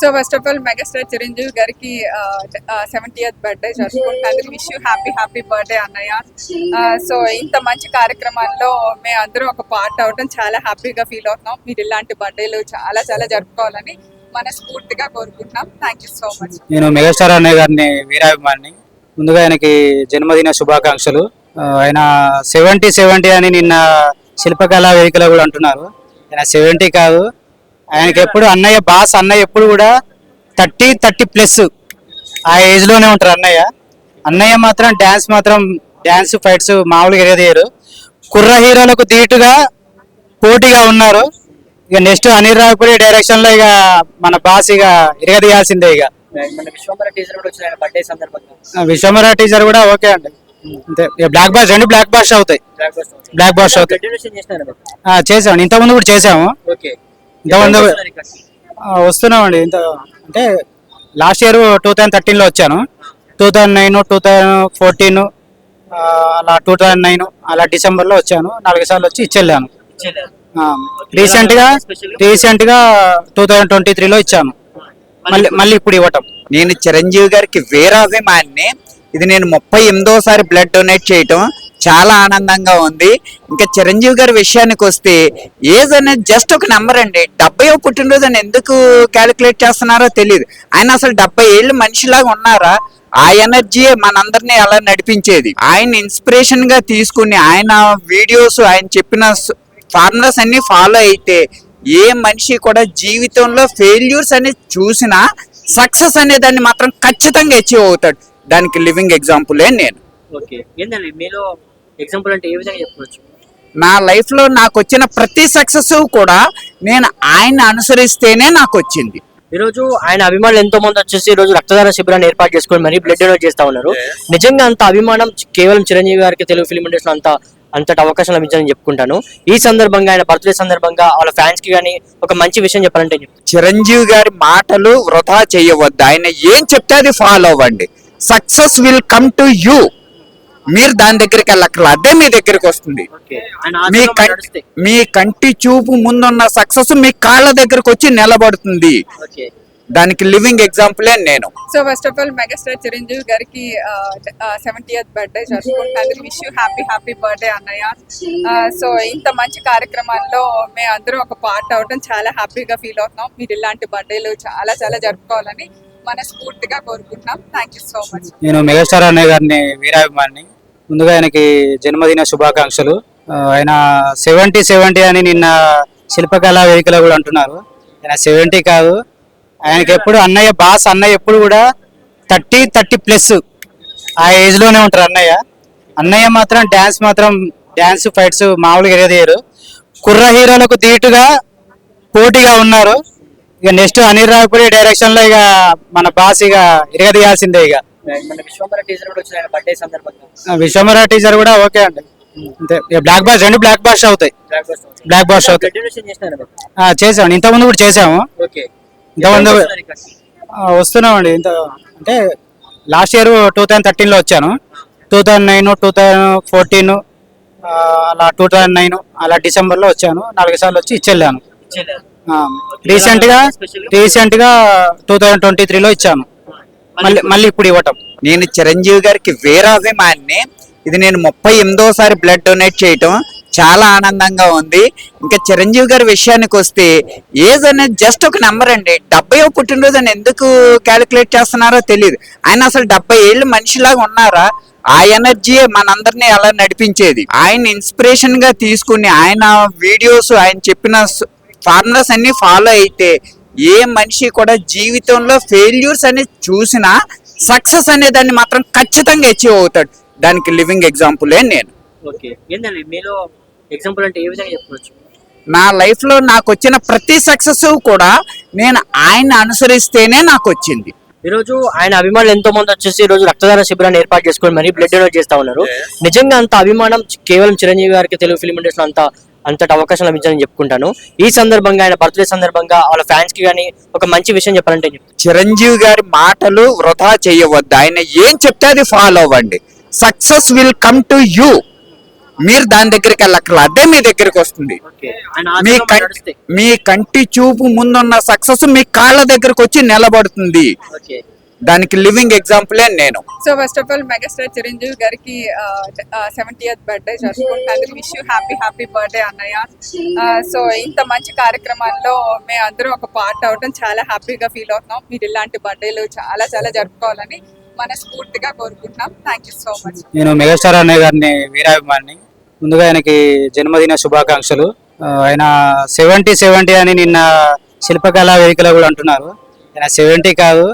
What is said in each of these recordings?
So first of all megastar Chiranjeevi గారికి 70th birthday జరుపుకుంటున్నందుకు wish you happy birthday అన్నయ్య. So ఇంత మంచి కార్యక్రమాల్లో మేము అందరం ఒక పార్ట్ అవడం చాలా హ్యాపీగా ఫీల్ అవుతున్నాం. మీరు ఇలాంటి బర్త్డేలు చాలా జరుపుకోవాలని మనస్ఫూర్తిగా కోరుకుంటున్నాం. Thank you so much. నేను మెగాస్టార్ అన్నయ్య గారిని వీరాభిమాని. ముందుగా ఆయనకి జన్మదిన శుభాకాంక్షలు. ఆయన 70 అని నిన్న శిల్పకళా వేదికలో కూడా అంటున్నారు. ఆయన 70 కాదు, ఆయనకి ఎప్పుడు అన్నయ్య బాస్. అన్నయ్య ఎప్పుడు కూడా 30+ ఆ ఏజ్ లోనే ఉంటారు అన్నయ్య. అన్నయ్య మాత్రం డాన్స్ ఫైట్స్ మామూలుగా ఎరగదీయరు. కుర్ర హీరోలకు ధీటుగా పోటీగా ఉన్నారు. ఇక నెక్స్ట్ అనిల్ రావిపూడి డైరెక్షన్ లో ఇక మన బాస్ ఇక ఎరగదీయాల్సిందే. ఇక విశ్వంబర టీజర్ కూడా ఓకే అండి. అంతే. బ్లాక్ బాస్ అవుతాయి. చేసాము, ఇంతకుముందు కూడా చేసాము. ఇంతకుముందు వస్తున్నామండి. అంటే లాస్ట్ ఇయర్ 2013లో వచ్చాను. 2009, 2014 అలా 2009 అలా డిసెంబర్లో వచ్చాను. 4 సార్లు వచ్చి ఇచ్చెళ్ళాను. రీసెంట్ గా 2023లో ఇచ్చాను. మళ్ళీ ఇప్పుడు ఇవ్వటం. నేను చిరంజీవి గారికి వీరాభిమాని. ఇది నేను 38వ బ్లడ్ డొనేట్ చేయటం చాలా ఆనందంగా ఉంది. ఇంకా చిరంజీవి గారి విషయానికి వస్తే ఏజ్ అనేది జస్ట్ ఒక నెంబర్ అండి. 70వ పుట్టినరోజు అని ఎందుకు క్యాలిక్యులేట్ చేస్తున్నారో తెలియదు. ఆయన అసలు 70 ఏళ్ళు మనిషిలాగా ఉన్నారా? ఆ ఎనర్జీ మనందరినీ అలా నడిపించేది. ఆయన ఇన్స్పిరేషన్ గా తీసుకుని ఆయన వీడియోస్, ఆయన చెప్పిన ఫార్ములాస్ అన్ని ఫాలో అయితే ఏ మనిషి కూడా జీవితంలో ఫెయిల్యూర్స్ అనేది చూసినా సక్సెస్ అనే దాన్ని మాత్రం ఖచ్చితంగా అచీవ్ అవుతాడు. దానికి లివింగ్ ఎగ్జాంపులే నేను. నా లైఫ్ లో నాకు వచ్చిన ప్రతి సక్సెస్ కూడా నేను ఆయన అనుసరిస్తేనే నాకు వచ్చింది. ఈ రోజు ఆయన అభిమానులు ఎంతో మంది వచ్చేసి ఈ రోజు రక్తదాన శిబిరాన్ని ఏర్పాటు చేసుకొని మరి బ్లడ్ డొనేట్ చేస్తా ఉన్నారు. నిజంగా అంత అభిమానం కేవలం చిరంజీవి గారికి తెలుగు ఫిల్మ్ ఇండస్ట్రీలో అంతటి అవకాశం లభించాలని చెప్పుకుంటాను. ఈ సందర్భంగా ఆయన బర్త్డే సందర్భంగా వాళ్ళ ఫ్యాన్స్ కి కానీ ఒక మంచి విషయం చెప్పాలంటే చిరంజీవి గారి మాటలు వృధా చేయవద్దు. ఆయన ఏం చెప్తే అది ఫాలో అవ్వండి. Success will come to you. మీరు దాని దగ్గరికి వెళ్ళక్కర్లా, అదే మీ దగ్గరికి వస్తుంది. మీ కంటి చూపు ముందున్న సక్సెస్ మీ కాళ్ళ దగ్గరకు వచ్చి నిలబడుతుంది. దానికి లివింగ్ ఎగ్జాంపులే నేను. So first of all megastar Chiranjeevi గారికి 70th బర్త్డే జరుపుకుంటున్నందుకు విష్ యూ హ్యాపీ బర్త్డే అన్నయ్య. సో ఇంత మంచి కార్యక్రమాల్లో మేము అందరం ఒక పార్ట్ అవడం చాలా హ్యాపీగా ఫీల్ అవుతున్నాం. మీరు ఇలాంటి బర్త్డేలు చాలా జరుపుకోవాలని మనస్ఫూర్తిగా కోరుకుంటున్నాం. Thank you so much. నేను మెగాస్టార్ అన్నయ్య గారిని వీరాభిమాని. ముందుగా ఆయనకి జన్మదిన శుభాకాంక్షలు. ఆయన 70 అని నిన్న శిల్పకళా వేదికలో కూడా అంటున్నారు. ఆయన 70 కాదు, ఆయనకి ఎప్పుడు అన్నయ్య బాస్. అన్నయ్య ఎప్పుడు కూడా 30+ ఆ ఏజ్ లోనే ఉంటారు అన్నయ్య. అన్నయ్య మాత్రం డాన్స్ ఫైట్స్ మామూలుగా ఎరగదీయరు. కుర్ర హీరోలకు ధీటుగా పోటీగా ఉన్నారు. ఇక నెక్స్ట్ అనిల్ రావిపూడి డైరెక్షన్ లో ఇక మన బాస్ ఇక ఎరగదీయాల్సిందే. ఇక విశ్వంబర టీజర్ కూడా ఓకే అండి. అంతే. బ్లాక్ బాస్ అవుతాయి. చేసాము, ఇంతకుముందు కూడా చేసాము. ఇంతకుముందు వస్తున్నామండి. అంటే లాస్ట్ ఇయర్ 2013లో వచ్చాను. 2009, 2014 అలా 2009 అలా డిసెంబర్లో వచ్చాను. 4 సార్లు వచ్చి ఇచ్చెళ్ళాను. రీసెంట్ గా 2023లో ఇచ్చాను. మళ్ళీ ఇప్పుడు ఇవ్వటం. నేను చిరంజీవి గారికి వీరాభిమాని. ఇది నేను 38వ బ్లడ్ డొనేట్ చేయటం చాలా ఆనందంగా ఉంది. ఇంకా చిరంజీవి గారి విషయానికి వస్తే ఏజ్ అనేది జస్ట్ ఒక నెంబర్ అండి. 70వ పుట్టినరోజు అని ఎందుకు క్యాలిక్యులేట్ చేస్తున్నారో తెలియదు. ఆయన అసలు 70 ఏళ్ళు మనిషిలాగా ఉన్నారా? ఆ ఎనర్జీ మనందరినీ అలా నడిపించేది. ఆయన ఇన్స్పిరేషన్ గా తీసుకుని ఆయన వీడియోస్, ఆయన చెప్పిన ఫార్ములాస్ అన్ని ఫాలో అయితే ఏ మనిషి కూడా జీవితంలో ఫెయిల్యూర్స్ అనేది చూసినా సక్సెస్ అనే దాన్ని మాత్రం ఖచ్చితంగా అచీవ్ అవుతాడు. దానికి లివింగ్ ఎగ్జాంపులే నేను. నా లైఫ్ లో నాకు వచ్చిన ప్రతి సక్సెస్ కూడా నేను ఆయన అనుసరిస్తేనే నాకు వచ్చింది. ఈ రోజు ఆయన అభిమానులు ఎంతో మంది వచ్చేసి ఈ రోజు రక్తదాన శిబిరాన్ని ఏర్పాటు చేసుకొని మరి బ్లడ్ డొనేట్ చేస్తా ఉన్నారు. నిజంగా అంత అభిమానం కేవలం చిరంజీవి గారికి తెలుగు ఫిల్మ్ ఇండస్ట్రీలో అంతటి అవకాశం లభించాలని చెప్పుకుంటాను. ఈ సందర్భంగా ఆయన బర్త్డే సందర్భంగా వాళ్ళ ఫ్యాన్స్ కి కానీ ఒక మంచి విషయం చెప్పాలంటే చిరంజీవి గారి మాటలు వృధా చేయవద్దు. ఆయన ఏం చెప్తే అది ఫాలో అవ్వండి. Success will come to you. మీరు దాని దగ్గరికి వెళ్ళక్కర్లా, అదే మీ దగ్గరికి వస్తుంది. మీ కంటి చూపు ముందున్న సక్సెస్ మీ కాళ్ళ దగ్గరకు వచ్చి నిలబడుతుంది. దానికి లివింగ్ ఎగ్జాంపులే నేను. So first of all megastar Chiranjeevi గారికి 70th బర్త్డే జరుపుకుంటున్నారు. విష్ యూ హ్యాపీ బర్త్డే అన్నయ్య. సో ఇంత మంచి కార్యక్రమాల్లో మేము అందరం ఒక పార్ట్ అవడం చాలా హ్యాపీగా ఫీల్ అవుతున్నాం. మీరు ఇలాంటి బర్త్డేలు చాలా జరుపుకోవాలని మనస్ఫూర్తిగా కోరుకుంటున్నాం. Thank you so much. నేను మెగాస్టార్ అన్నయ్య గారిని వీరాభిమాని. ముందుగా ఆయనకి జన్మదిన శుభాకాంక్షలు. ఆయన 70 అని నిన్న శిల్పకళా వేదికలో కూడా అంటున్నారు. ఆయన 70 కాదు,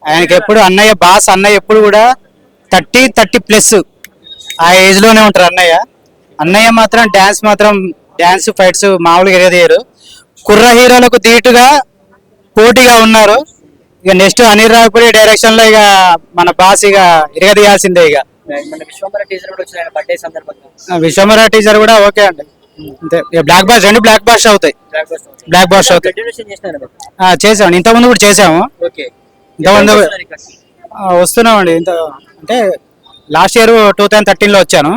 ఆయనకి ఎప్పుడు అన్నయ్య ఎప్పుడు కూడా 30+ ఆ ఏజ్ లోనే ఉంటారు అన్నయ్య మాత్రం డాన్స్ ఫైట్స్ మామూలుగా ఎరగదీయరు. కుర్ర హీరోలకు ధీటుగా పోటీగా ఉన్నారు. ఇక నెక్స్ట్ అనిల్ రావిపూడి డైరెక్షన్ లో ఇక మన బాస్ ఇక ఎరగదీయాల్సిందే. ఇక విశ్వమర టీజర్ కూడా ఓకే అండి. అంతే, బ్లాక్ బాస్ అవుతాయి. చేసాము, ఇంతకుముందు కూడా చేసాము. ఇంతకుముందు వస్తున్నామండి. అంటే లాస్ట్ ఇయర్ 2013లో వచ్చాను.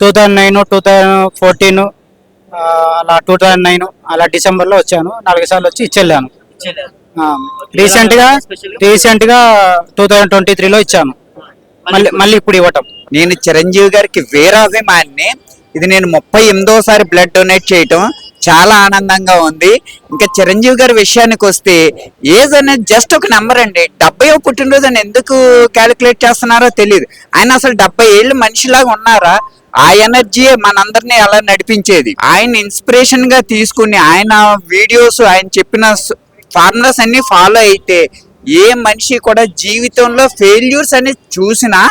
2009, 2014 అలా 2009 అలా డిసెంబర్లో వచ్చాను. 4 సార్లు వచ్చి ఇచ్చెళ్ళాను. రీసెంట్ గా 2023లో ఇచ్చాను. మళ్ళీ ఇప్పుడు ఇవ్వటం. నేను చిరంజీవి గారికి వీరాభిమాన్ని. ఇది నేను 38వ బ్లడ్ డొనేట్ చేయటం చాలా ఆనందంగా ఉంది. ఇంకా చిరంజీవి గారి విషయానికి వస్తే ఏజ్ అనేది జస్ట్ ఒక నెంబర్ అండి. 70వ పుట్టినరోజు అని ఎందుకు క్యాలిక్యులేట్ చేస్తున్నారో తెలియదు. ఆయన అసలు 70 ఏళ్ళు మనిషిలాగా ఉన్నారా? ఆ ఎనర్జీయే మనందరినీ అలా నడిపించేది. ఆయన ఇన్స్పిరేషన్ గా తీసుకుని ఆయన వీడియోస్, ఆయన చెప్పిన ఫార్ములాస్ అన్ని ఫాలో అయితే ఏ మనిషి కూడా జీవితంలో ఫెయిల్యూర్స్ అనేది చూసినా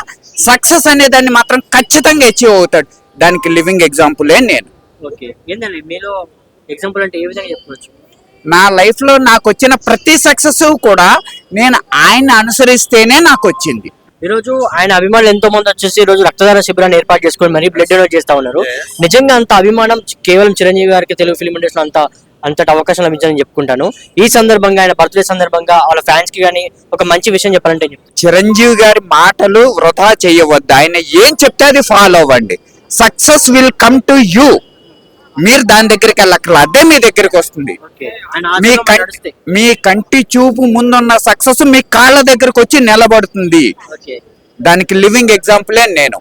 సక్సెస్ అనే దాన్ని మాత్రం ఖచ్చితంగా అచీవ్ అవుతాడు. దానికి లివింగ్ ఎగ్జాంపులే నేను. నా లైఫ్ లో నాకు వచ్చిన ప్రతి సక్సెస్ కూడా నేను ఆయన అనుసరిస్తేనే నాకు వచ్చింది. ఈ రోజు ఆయన అభిమానులు ఎంతో మంది వచ్చేసి ఈ రోజు రక్తదాన శిబిరాన్ని ఏర్పాటు చేసుకొని మరి బ్లడ్ డొనేట్ చేస్తా ఉన్నారు. నిజంగా అంత అభిమానం కేవలం చిరంజీవి గారికి తెలుగు ఫిల్మ్ ఇండస్ట్రీలో అంతటి అవకాశం లభించాలని చెప్పుకుంటాను. ఈ సందర్భంగా ఆయన బర్త్డే సందర్భంగా వాళ్ళ ఫ్యాన్స్ కి కానీ ఒక మంచి విషయం చెప్పాలంటే చిరంజీవి గారి మాటలు వృధా చేయవద్దు. ఆయన ఏం చెప్తే అది ఫాలో అవ్వండి. Success will come to you. మీరు దాని దగ్గరికి వెళ్ళక్కర్లా, అదే మీ దగ్గరికి వస్తుంది. మీ కంటి చూపు ముందున్న సక్సెస్ మీ కాళ్ళ దగ్గరకు వచ్చి నిలబడుతుంది. దానికి లివింగ్ ఎగ్జాంపులే నేను.